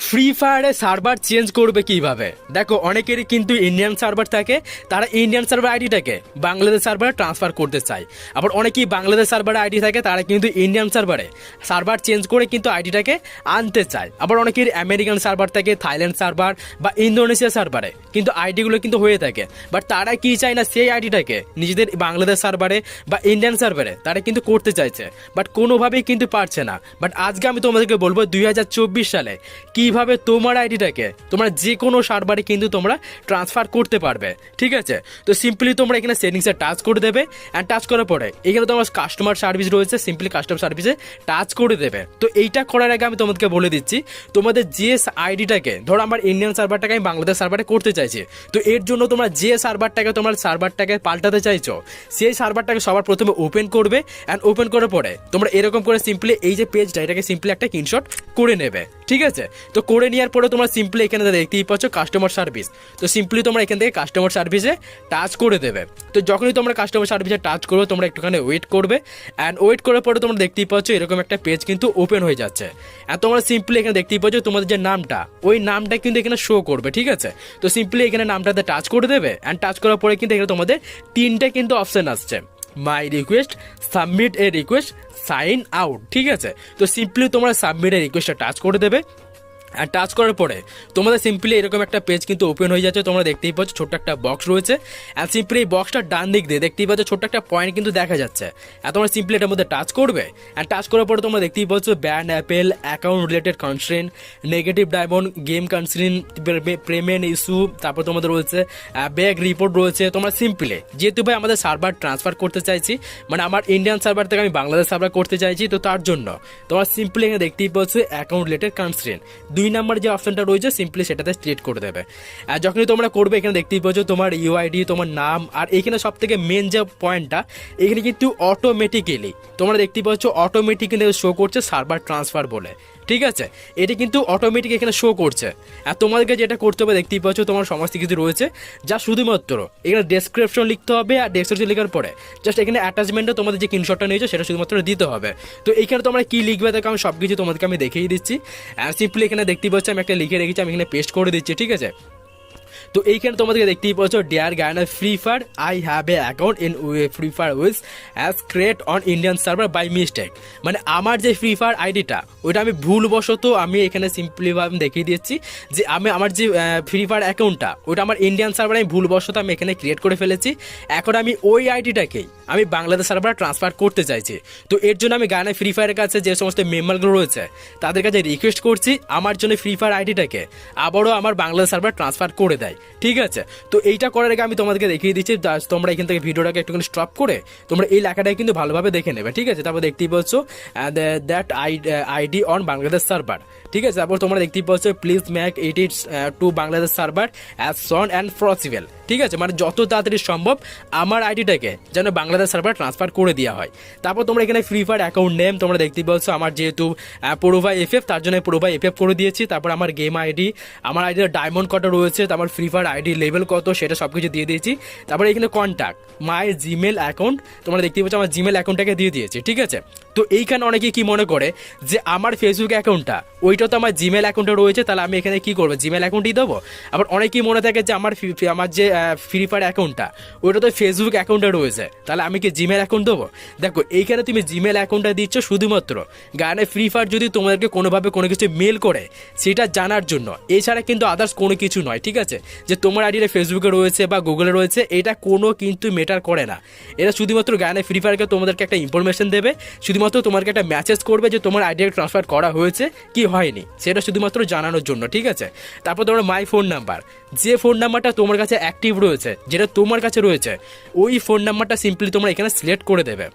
Free ফায়ারে server change করবে কিভাবে? দেখো, অনেকেরই কিন্তু ইন্ডিয়ান সার্ভার থাকে, তারা ইন্ডিয়ান সার্ভার আইডিটাকে বাংলাদেশ সার্ভারে ট্রান্সফার করতে চায়। আবার অনেকেই বাংলাদেশ সার্ভারে আইডি থাকে, তারা কিন্তু ইন্ডিয়ান সার্ভার চেঞ্জ করে কিন্তু আইডিটাকে আনতে চায়। আবার অনেকের আমেরিকান সার্ভার থাকে, থাইল্যান্ড সার্ভার বা ইন্দোনেশিয়া সার্ভারে কিন্তু আইডিগুলো কিন্তু হয়ে থাকে। বাট তারা কি চায় না, সেই আইডিটাকে নিজেদের বাংলাদেশ সার্ভারে বা ইন্ডিয়ান সার্ভারে তারা কিন্তু করতে চাইছে, বাট কোনোভাবেই কিন্তু পারছে না। বাট আজকে আমি তোমাদেরকে বলবো 2024 সালে কিভাবে তোমার আইডিটাকে তোমরা যে কোনো সার্ভারে কিন্তু তোমরা ট্রান্সফার করতে পারবে। ঠিক আছে, তো সিম্পলি তোমরা এখানে সেটিংসে টাচ করে দেবে, অ্যান্ড টাচ করার পরে এখানে তোমার কাস্টমার সার্ভিস রয়েছে, সিম্পলি কাস্টমার সার্ভিসে টাচ করে দেবে। তো এইটা করার আগে আমি তোমাদেরকে বলে দিচ্ছি, তোমাদের যে আইডিটাকে, ধরো আমার ইন্ডিয়ান সার্ভারটাকে আমি বাংলাদেশ সার্ভারে করতে চাইছি, তো এর জন্য তোমরা যে সার্ভারটাকে পাল্টাতে চাইছো, সেই সার্ভারটাকে সবার প্রথমে ওপেন করবে, অ্যান্ড ওপেন করার পরে তোমরা এরকম করে সিম্পলি এই যে পেজটা, এটাকে সিম্পলি একটা স্ক্রিনশট করে নেবে। ঠিক আছে, তো করে নেওয়ার পরে তোমরা সিম্পলি এখানে দেখতেই পাচ্ছ কাস্টমার সার্ভিস। তো সিম্পলি তোমরা এখান থেকে কাস্টমার সার্ভিসে টাচ করে দেবে। তো যখনই তোমরা কাস্টমার সার্ভিসে টাচ করবে, তোমরা একটুখানি ওয়েট করবে, অ্যান্ড ওয়েট করার পরে তোমরা দেখতেই পাচ্ছ এরকম একটা পেজ কিন্তু ওপেন হয়ে যাচ্ছে। আর তোমরা সিম্পলি এখানে দেখতেই পাচ্ছ তোমাদের যে নামটা, ওই নামটা কিন্তু এখানে শো করবে। ঠিক আছে, তো সিম্পলি এখানে নামটাতে টাচ করে দেবে, অ্যান্ড টাচ করার পরে কিন্তু এখানে তোমাদের তিনটে কিন্তু অপশন আসছে, my request, submit a request, sign out. ঠিক আছে, তো সিম্পলি তোমরা সাবমিট এ রিকোয়েস্টটা টাচ করে দেবে, আর টাচ করার পরে তোমাদের সিম্পলি এরকম একটা পেজ কিন্তু ওপেন হয়ে যাচ্ছে। তোমরা দেখতেই পাচ্ছ ছোট্ট একটা বক্স রয়েছে, আর সিম্পলি এই বক্সটার ডান দিক দিয়ে দেখতেই পাচ্ছ ছোট্ট একটা পয়েন্ট কিন্তু দেখা যাচ্ছে। আর তোমরা সিম্পলি এটার মধ্যে টাচ করবে, আর টাচ করার পরে তোমরা দেখতেই পাচ্ছ ban appeal, account related constraint, negative diamond, game constraint, payment issue, তারপর তোমাদের রয়েছে ব্যাগ রিপোর্ট রয়েছে। তোমরা সিম্পলি যেহেতু ভাই আমাদের সার্ভার ট্রান্সফার করতে চাইছি, মানে আমার ইন্ডিয়ান সার্ভার থেকে আমি বাংলাদেশ সার্ভার করতে চাইছি, তো তার জন্য তোমরা সিম্পলি এখানে দেখতেই পাচ্ছ অ্যাকাউন্ট রিলেটেড কনস্ট্রেন্ট 2 নাম্বার যে অপশনটা রয়েছে, সিম্পলি সেটাতে সিলেক্ট করে দেবে। আর যখনই তোমরা করবে, এখানে দেখতেই পাচ্ছ তোমার ইউআইডি, তোমার নাম, আর এখানে সব থেকে মেন যে পয়েন্টটা, এখানে কিন্তু অটোমেটিক্যালি তোমরা দেখতেই পাচ্ছ অটোমেটিক কিন্তু শো করছে সার্ভার ট্রান্সফার বলে। ঠিক আছে, এটা কিন্তু অটোমেটিক এখানে শো করছে। আর তোমাদেরকে যেটা করতে হবে, দেখতেই পাচ্ছ তোমার সমস্ত কিছু রয়েছে, যা শুধুমাত্র এখানে ডেসক্রিপশন লিখতে হবে, আর ডেসক্রিপশন লেখার পরে জাস্ট এখানে অ্যাটাচমেন্টে তোমাদের যে স্ক্রিনশটটা নিয়েছো সেটা শুধুমাত্র দিতে হবে। তো এখানে তোমরা কি লিখবে দেখো, আমি সব কিছু তোমাদেরকে আমি দেখিয়ে দিচ্ছি। আর সিম্পলি এখানে দেখতেই পাচ্ছ আমি একটা লিখে রেখেছি, আমি এখানে পেস্ট করে দিচ্ছি। ঠিক আছে, তো এইখানে তোমাদেরকে দেখতেই পাচ্ছ, ডিয়ার গায়নার free fire, I have a account in free fire which as create on Indian server by mistake. মানে আমার যে ফ্রি ফায়ার আইডিটা, ওইটা আমি ভুলবশত আমি এখানে সিম্পলিভাবে দেখিয়ে দিচ্ছি যে আমার যে ফ্রি ফায়ার অ্যাকাউন্টটা, ওইটা আমার ইন্ডিয়ান সার্ভারে আমি ভুলবশত আমি এখানে ক্রিয়েট করে ফেলেছি। এখন আমি ওই আইডিটাকেই আমি বাংলাদেশ সার্ভারে ট্রান্সফার করতে চাইছি। তো এর জন্য আমি গায়না ফ্রি ফায়ারের কাছে যে সমস্ত মেম্বারগুলো রয়েছে, তাদের কাছে রিকোয়েস্ট করছি আমার জন্য ফ্রি ফায়ার আইডিটাকে আবারও আমার বাংলাদেশ সার্ভার ট্রান্সফার করে দেয়। ঠিক আছে, তো এইটা করার আগে আমি তোমাদেরকে দেখিয়ে দিচ্ছি, তোমরা এখান থেকে ভিডিওটাকে একটুখানি স্টপ করে তোমরা এই লেখাটাই কিন্তু ভালোভাবে দেখে নেবে। ঠিক আছে, তারপর দেখতেই পাচ্ছ that ID on Bangladesh server. ঠিক আছে, তারপর তোমরা দেখতেই পাচ্ছ please make it to Bangladesh server as soon and possible. ঠিক আছে, মানে যত তাড়াতাড়ি সম্ভব আমার আইডিটাকে যেন বাংলাদেশ সার্ভার ট্রান্সফার করে দেওয়া হয়। তারপর তোমরা এখানে ফ্রি ফায়ার অ্যাকাউন্ট নেম তোমরা দেখতেই পাচ্ছ, আমার যেহেতু প্রোভাই এফএফ, তার জন্য প্রোভাই এফএফ করে দিয়েছি। তারপর আমার গেম আইডি, আমার আইডির ডায়মন্ড কত রয়েছে, তারপর ফ্রি ফায়ার আইডি লেভেল কত, সেটা সব কিছু দিয়ে দিয়েছি। তারপরে এখানে কন্ট্যাক্ট মাই জিমেল অ্যাকাউন্ট, তোমরা দেখতেই পাচ্ছ আমার জিমেল অ্যাকাউন্টটাকে দিয়ে দিয়েছি। ঠিক আছে, তো এইখানে অনেকে কি মনে করে যে আমার ফেসবুক অ্যাকাউন্টটা ওইটা তো আমার জিমেল অ্যাকাউন্টে রয়েছে, তাহলে আমি এখানে কি করবো, জিমেল অ্যাকাউন্টই দেবো। আবার অনেকেই মনে থাকে যে আমার যে ফ্রি ফায়ার অ্যাকাউন্টটা ওইটা তো ফেসবুক অ্যাকাউন্টে রয়েছে, তাহলে আমি কি জিমেল অ্যাকাউন্ট দেবো? দেখো, এইখানে তুমি জিমেল অ্যাকাউন্টটা দিচ্ছ শুধুমাত্র গানে ফ্রি ফায়ার যদি তোমাদেরকে কোনোভাবে কোনো কিছু মেল করে সেটা জানার জন্য, এছাড়া কিন্তু আদার্স কোনো কিছু নয়। ঠিক আছে, যে তোমার আইডিটা ফেসবুকে রয়েছে বা গুগলে রয়েছে, এটা কোনো কিন্তু ম্যাটার করে না। এটা শুধুমাত্র গানে ফ্রি ফায়ারকে তোমাদেরকে একটা ইনফরমেশন দেবে, শুধুমাত্র তোমাকে একটা মেসেজ করবে যে তোমার আইডিয়া ট্রান্সফার করা হয়েছে কি হয়নি, সেটা শুধুমাত্র জানানোর জন্য। ঠিক আছে, তারপর তোমার মাই ফোন নাম্বার, যে ফোন নাম্বারটা তোমার কাছে অ্যাক্টিভ রয়েছে, যেটা তোমার কাছে রয়েছে, ওই ফোন নাম্বারটা সিম্পলি তোমরা এখানে সিলেক্ট করে দেবে।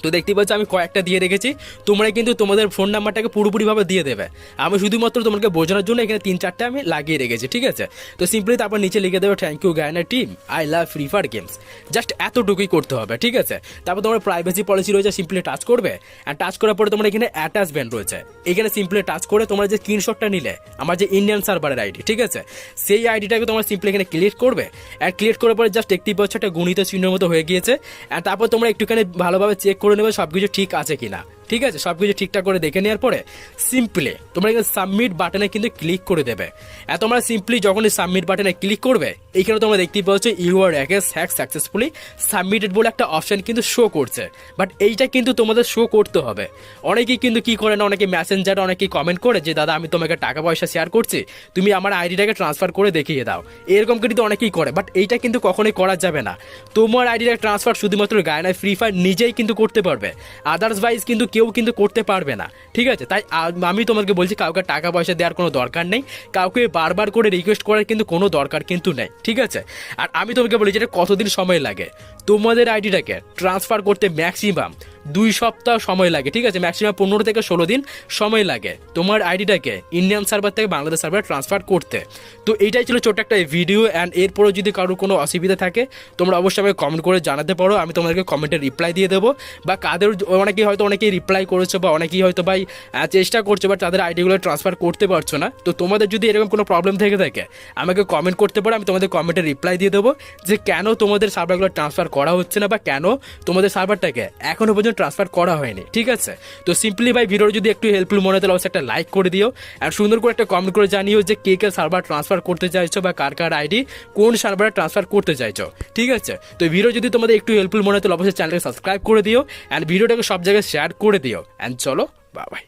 তো দেখতেই পাচ্ছ আমি কয়েকটা দিয়ে রেখেছি, তোমরা কিন্তু তোমাদের ফোন নাম্বারটাকে পুরোপুরিভাবে দিয়ে দেবে। আমি শুধুমাত্র তোমাকে বোঝানোর জন্য এখানে 3-4টা আমি লাগিয়ে রেখেছি। ঠিক আছে, তো সিম্পলি তারপর নিচে লিখে দেবে thank you Garena team, I love free fire games. Just এতটুকুই করতে হবে। ঠিক আছে, তারপর তোমার প্রাইভেসি পলিসি রয়েছে, সিম্পলি টাচ করবে, আর টাচ করার পরে তোমার এখানে অ্যাটাচমেন্ট রয়েছে, এখানে সিম্পলি টাচ করে তোমরা যে স্ক্রিনশটটা নিলে আমার যে ইন্ডিয়ান সার্ভারের আইডি, ঠিক আছে, সেই আইডিটাকে তোমরা সিম্পলি এখানে ক্লিক করবে, আর ক্লিক করার পরে জাস্ট দেখতেই পাচ্ছ একটা গুণিত চিহ্নের মতো হয়ে গিয়েছে। আর তারপর তোমরা একটুখানি ভালোভাবে চেক করে নেবে সব কিছু ঠিক আছে কিনা। ঠিক আছে, সব কিছু ঠিকঠাক করে দেখে নেওয়ার পরে সিম্পলি তোমরা এখানে সাবমিট বাটনে কিন্তু ক্লিক করে দেবে। আর তোমরা সিম্পলি যখন সাবমিট বাটনে ক্লিক করবে, এইখানে তোমরা দেখতেই পাচ্ছ ইউর হ্যাক সাকসেসফুলি সাবমিটেড বলে একটা অপশন কিন্তু শো করছে। বাট এইটা কিন্তু তোমাদের শো করতে হবে। অনেকেই কিন্তু কি করে না, অনেকে মেসেঞ্জারে অনেকেই কমেন্ট করে যে দাদা আমি তোমাকে টাকা পয়সা শেয়ার করছি, তুমি আমার আইডিটাকে ট্রান্সফার করে দেখিয়ে দাও, এরকম কিন্তু অনেকেই করে। বাট এইটা কিন্তু কখনোই করা যাবে না। তোমার আইডিটাকে ট্রান্সফার শুধুমাত্র গায়না ফ্রি ফায়ার নিজেই কিন্তু করতে পারবে, আদার্সওয়াইজ কিন্তু কেউ কিন্তু করতে পারবে না। ঠিক আছে, তাই আমি তোমাকে বলছি কাউকে টাকা পয়সা দেওয়ার কোনো দরকার নেই, কাউকে বারবার করে রিকোয়েস্ট করার কিন্তু কোনো দরকার কিন্তু নেই। ঠিক আছে, আর আমি তোমাকে বলি যেটা কতদিন সময় লাগে তোমাদের আইডিটাকে ট্রান্সফার করতে, ম্যাক্সিমাম 2 সপ্তাহ সময় লাগে। ঠিক আছে, ম্যাক্সিমাম 15 থেকে 16 দিন সময় লাগে তোমার আইডিটাকে ইন্ডিয়ান সার্ভার থেকে বাংলাদেশ সার্ভারে ট্রান্সফার করতে। তো এইটাই ছিল ছোট একটা ভিডিও। অ্যান্ড এরপরও যদি কারোর কোনো অসুবিধা থাকে তোমরা অবশ্যই আমাকে কমেন্ট করে জানাতে পারো, আমি তোমাদেরকে কমেন্টে রিপ্লাই দিয়ে দেবো। বা কাদের অনেকেই রিপ্লাই করেছো বা অনেকেই হয়তো ভাই চেষ্টা করছো বা তাদের আইডিগুলো ট্রান্সফার করতে পারছো না। তো তোমাদের যদি এরকম কোনো প্রবলেম থেকে থাকে আমাকে কমেন্ট করতে পারো, আমি তোমাদের কমেন্টে রিপ্লাই দিয়ে দেবো যে কেন তোমাদের সার্ভারগুলো ট্রান্সফার করা হচ্ছে না বা কেন তোমাদের সার্ভারটাকে এখনো পর্যন্ত ট্রান্সফার করা হয়নি। ঠিক আছে, তো সিম্পলি ভাই ভিডিও যদি একটু হেল্পফুল মনে হয় তাহলে অবশ্যই একটা লাইক করে দিও। আর সুন্দর করে একটা কমেন্ট করে জানিও যে কে কে সার্ভার ট্রান্সফার করতে চাইছো বা কার কার আইডি কোন সার্ভারে ট্রান্সফার করতে চাইছো। ঠিক আছে, তো ভিডিও যদি তোমাদের একটু হেল্পফুল মনে হয় তাহলে অবশ্যই চ্যানেলকে সাবস্ক্রাইব করে দিও অ্যান্ড ভিডিওটাকে সব জায়গায় শেয়ার করে দিও। অ্যান্ড চলো বাই বাই।